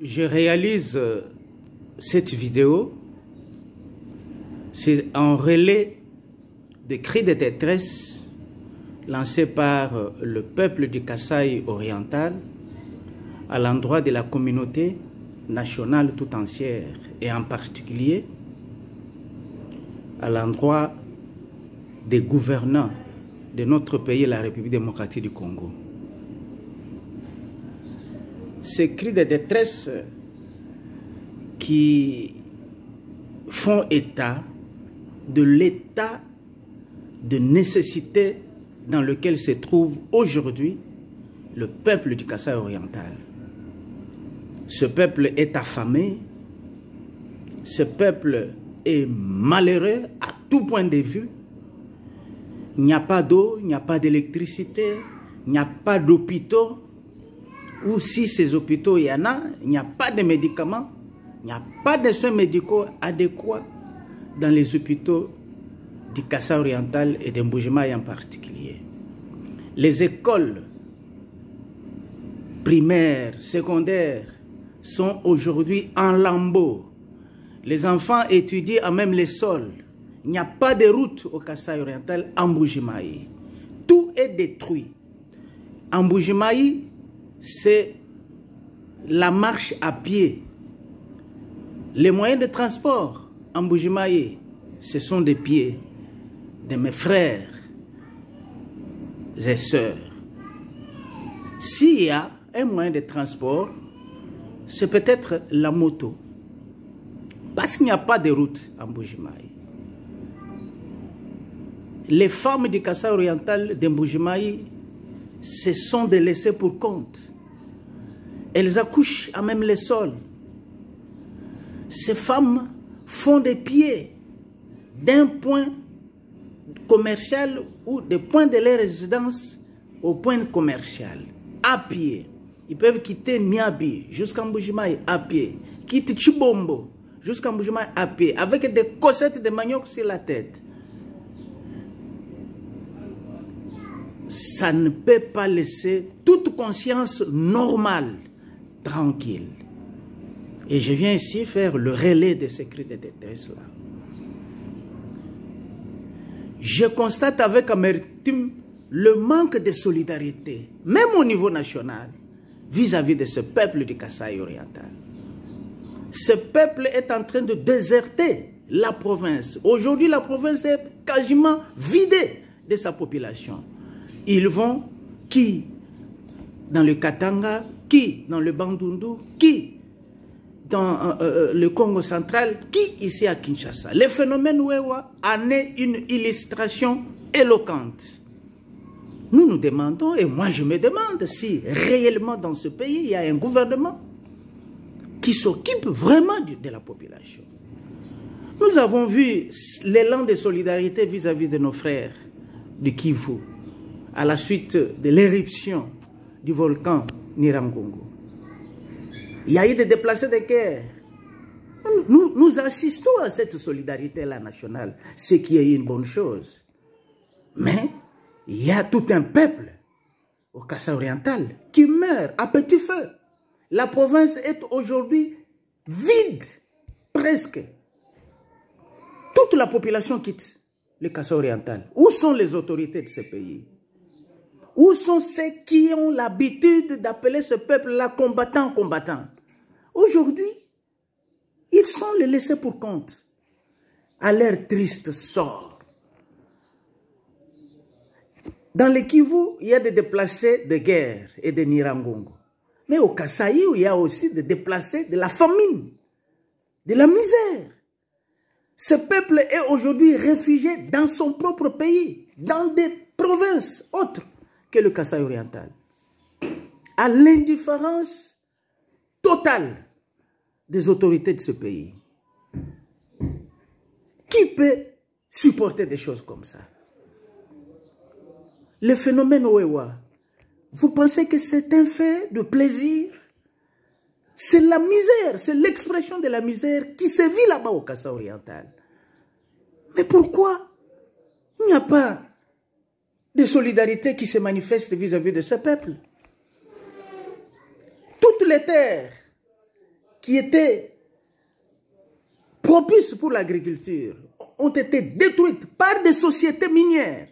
Je réalise cette vidéo, c'est un relais de cris de détresse lancés par le peuple du Kasaï oriental à l'endroit de la communauté nationale tout entière et en particulier à l'endroit des gouvernants de notre pays, la République démocratique du Congo. Ces cris de détresse qui font état de l'état de nécessité dans lequel se trouve aujourd'hui le peuple du Kasaï oriental. Ce peuple est affamé, ce peuple est malheureux à tout point de vue. Il n'y a pas d'eau, il n'y a pas d'électricité, il n'y a pas d'hôpitaux, ou si ces hôpitaux il y en a, il n'y a pas de médicaments, il n'y a pas de soins médicaux adéquats dans les hôpitaux du Kasaï oriental et de Mbujimayi en particulier. Les écoles primaires, secondaires sont aujourd'hui en lambeaux. Les enfants étudient à même les sols. Il n'y a pas de route au Kasaï oriental en Mbujimayi. Tout est détruit. En Mbujimayi, c'est la marche à pied. Les moyens de transport en Mbujimayi, ce sont des pieds de mes frères et sœurs. S'il y a un moyen de transport, c'est peut-être la moto. Parce qu'il n'y a pas de route en Mbujimayi. Les femmes du Kasaï oriental de Mbujimayi, ce sont des laissés pour compte. Elles accouchent à même les sols. Ces femmes font des pieds d'un point commercial ou des points de leur résidence au point commercial, à pied. Ils peuvent quitter Niabi jusqu'à Mbujimayi à pied, quitter Chibombo jusqu'à Mbujimayi à pied, avec des cossettes de manioc sur la tête. Ça ne peut pas laisser toute conscience normale tranquille. Et je viens ici faire le relais de ces cris de détresse-là. Je constate avec amertume le manque de solidarité, même au niveau national, vis-à-vis de ce peuple du Kasaï oriental. Ce peuple est en train de déserter la province. Aujourd'hui, la province est quasiment vidée de sa population. Ils vont, qui dans le Katanga, qui dans le Bandundu, qui dans le Congo central, qui ici à Kinshasa. Le phénomène Wewa en est une illustration éloquente. Nous nous demandons, et moi je me demande, si réellement dans ce pays, il y a un gouvernement qui s'occupe vraiment de la population. Nous avons vu l'élan de solidarité vis-à-vis de nos frères du Kivu, à la suite de l'éruption du volcan Nyiragongo. Il y a eu des déplacés de guerre. Nous assistons à cette solidarité-là nationale, ce qui est une bonne chose. Mais il y a tout un peuple au Kasaï oriental qui meurt à petit feu. La province est aujourd'hui vide, presque. Toute la population quitte le Kasaï oriental. Où sont les autorités de ce pays? Où sont ceux qui ont l'habitude d'appeler ce peuple-là combattant? Aujourd'hui, ils sont les laissés pour compte à leur triste sort. Dans le Kivu, il y a des déplacés de guerre et de Nyiragongo. Mais au Kasaï, il y a aussi des déplacés de la famine, de la misère. Ce peuple est aujourd'hui réfugié dans son propre pays, dans des provinces autres que le Kasaï oriental, à l'indifférence totale des autorités de ce pays. Qui peut supporter des choses comme ça? Le phénomène Wewa, vous pensez que c'est un fait de plaisir? C'est la misère, c'est l'expression de la misère qui se vit là-bas au Kasaï oriental. Mais pourquoi il n'y a pas de solidarité qui se manifeste vis-à-vis de ce peuple? Toutes les terres qui étaient propices pour l'agriculture ont été détruites par des sociétés minières.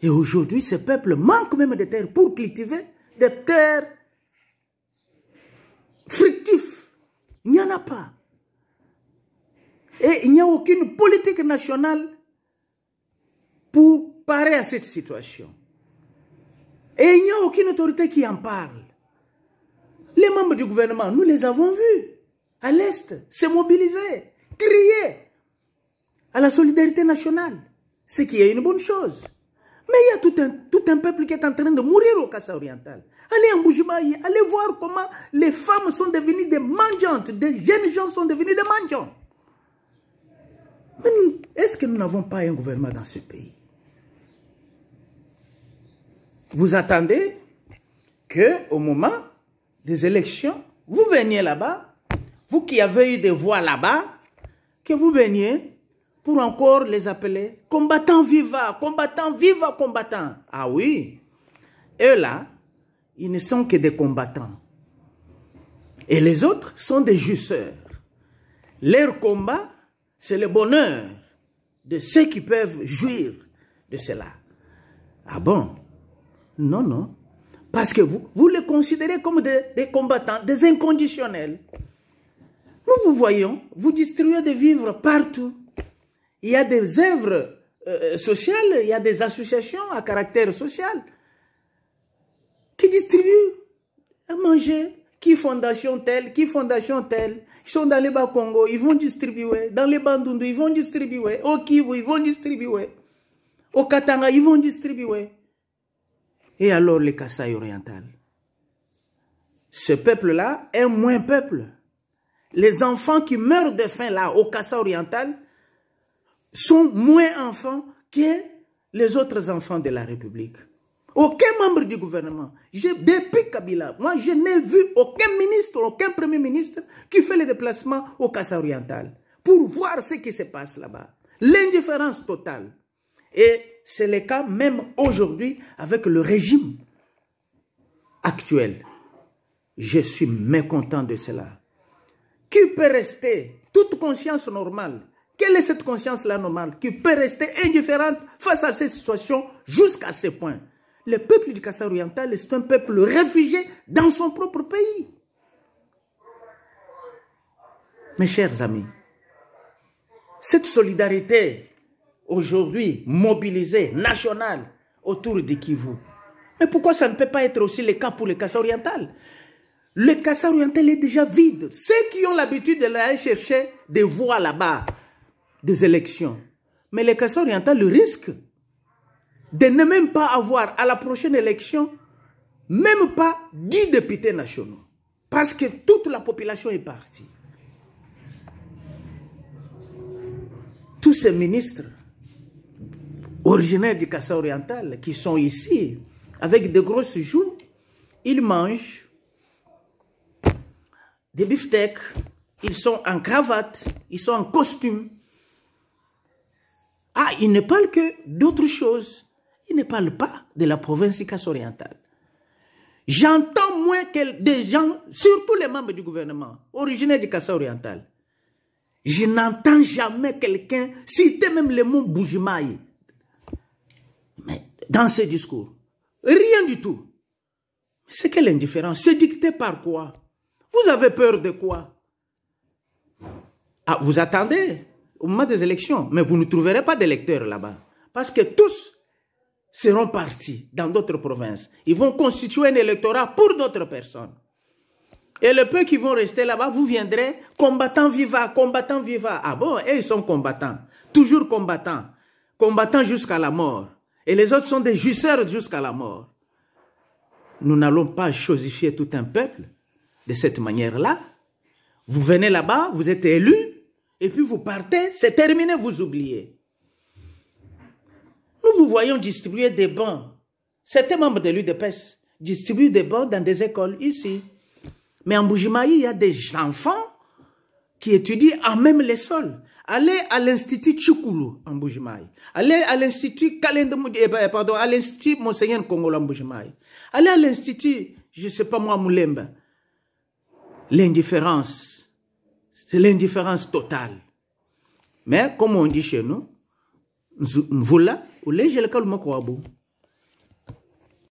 Et aujourd'hui, ces peuples manquent même de terres pour cultiver des terres fructives. Il n'y en a pas. Et il n'y a aucune politique nationale pour parer à cette situation. Et il n'y a aucune autorité qui en parle. Les membres du gouvernement, nous les avons vus à l'Est se mobiliser, crier à la solidarité nationale, ce qui est une bonne chose. Mais il y a tout un peuple qui est en train de mourir au Kassa oriental. Allez en Bujimayi, allez voir comment les femmes sont devenues des mendiantes, des jeunes gens sont devenus des mendiants. Mais est-ce que nous n'avons pas un gouvernement dans ce pays? Vous attendez qu'au moment des élections, vous veniez là-bas, vous qui avez eu des voix là-bas, que vous veniez pour encore les appeler combattants vivants, combattants vivants, combattants. Ah oui, eux là, ils ne sont que des combattants. Et les autres sont des jouisseurs. Leur combat, c'est le bonheur de ceux qui peuvent jouir de cela. Ah bon? Non, non. Parce que vous les considérez comme des combattants, des inconditionnels. Nous vous voyons, vous distribuez des vivres partout. Il y a des œuvres sociales, il y a des associations à caractère social qui distribuent à manger. Qui fondation telle, qui fondation telle. Ils sont dans les Bas-Congo, ils vont distribuer. Dans les Bandundu, ils vont distribuer. Au Kivu, ils vont distribuer. Au Katanga, ils vont distribuer. Et alors les Kasaï oriental. Ce peuple-là est moins peuple. Les enfants qui meurent de faim là, au Kasaï oriental, sont moins enfants que les autres enfants de la République. Aucun membre du gouvernement, depuis Kabila, moi je n'ai vu aucun ministre, aucun premier ministre qui fait le déplacement au Kasaï oriental pour voir ce qui se passe là-bas. L'indifférence totale. Et c'est le cas même aujourd'hui avec le régime actuel. Je suis mécontent de cela. Qui peut rester, toute conscience normale, quelle est cette conscience-là normale, qui peut rester indifférente face à cette situation jusqu'à ce point? Le peuple du Kasaï oriental, c'est un peuple réfugié dans son propre pays. Mes chers amis, cette solidarité aujourd'hui mobilisée, nationale, autour de Kivu, mais pourquoi ça ne peut pas être aussi le cas pour le Kasaï oriental? Le Kasaï oriental est déjà vide. Ceux qui ont l'habitude d'aller chercher des voix là-bas, des élections. Mais le Kasaï oriental risque de ne même pas avoir à la prochaine élection, même pas 10 députés nationaux. Parce que toute la population est partie. Tous ces ministres originaires du Kasaï oriental qui sont ici, avec de grosses joues, ils mangent des beefsteaks, ils sont en cravate, ils sont en costume. Ah, ils ne parlent que d'autres choses. Ils ne parlent pas de la province du Kasaï oriental. J'entends moins que des gens, surtout les membres du gouvernement, originaires du Kasaï oriental. Je n'entends jamais quelqu'un citer même le mot Bujimayi. Mais dans ce discours, rien du tout. C'est quelle indifférence? C'est dicté par quoi? Vous avez peur de quoi? Ah, vous attendez au moment des élections, mais vous ne trouverez pas d'électeurs là-bas. Parce que tous seront partis dans d'autres provinces. Ils vont constituer un électorat pour d'autres personnes. Et le peu qui vont rester là-bas, vous viendrez combattants vivants, combattants vivants. Ah bon, et ils sont combattants, toujours combattants, combattants jusqu'à la mort. Et les autres sont des jouisseurs jusqu'à la mort. Nous n'allons pas chosifier tout un peuple de cette manière-là. Vous venez là-bas, vous êtes élus, et puis vous partez, c'est terminé, vous oubliez. Nous vous voyons distribuer des bancs. Certains membres de l'UDPS distribuent des bancs dans des écoles ici. Mais en Bujimayi, il y a des enfants qui étudient en même les sols. Allez à l'Institut Tchoukoulou en Bujimayi. Allez à l'Institut à l'Institut Monseigneur Kongolo en Bujimayi. Allez à l'Institut, je ne sais pas moi, Moulemba. l'indifférence. C'est l'indifférence totale. Mais comme on dit chez nous, Mvula, ou les gens qui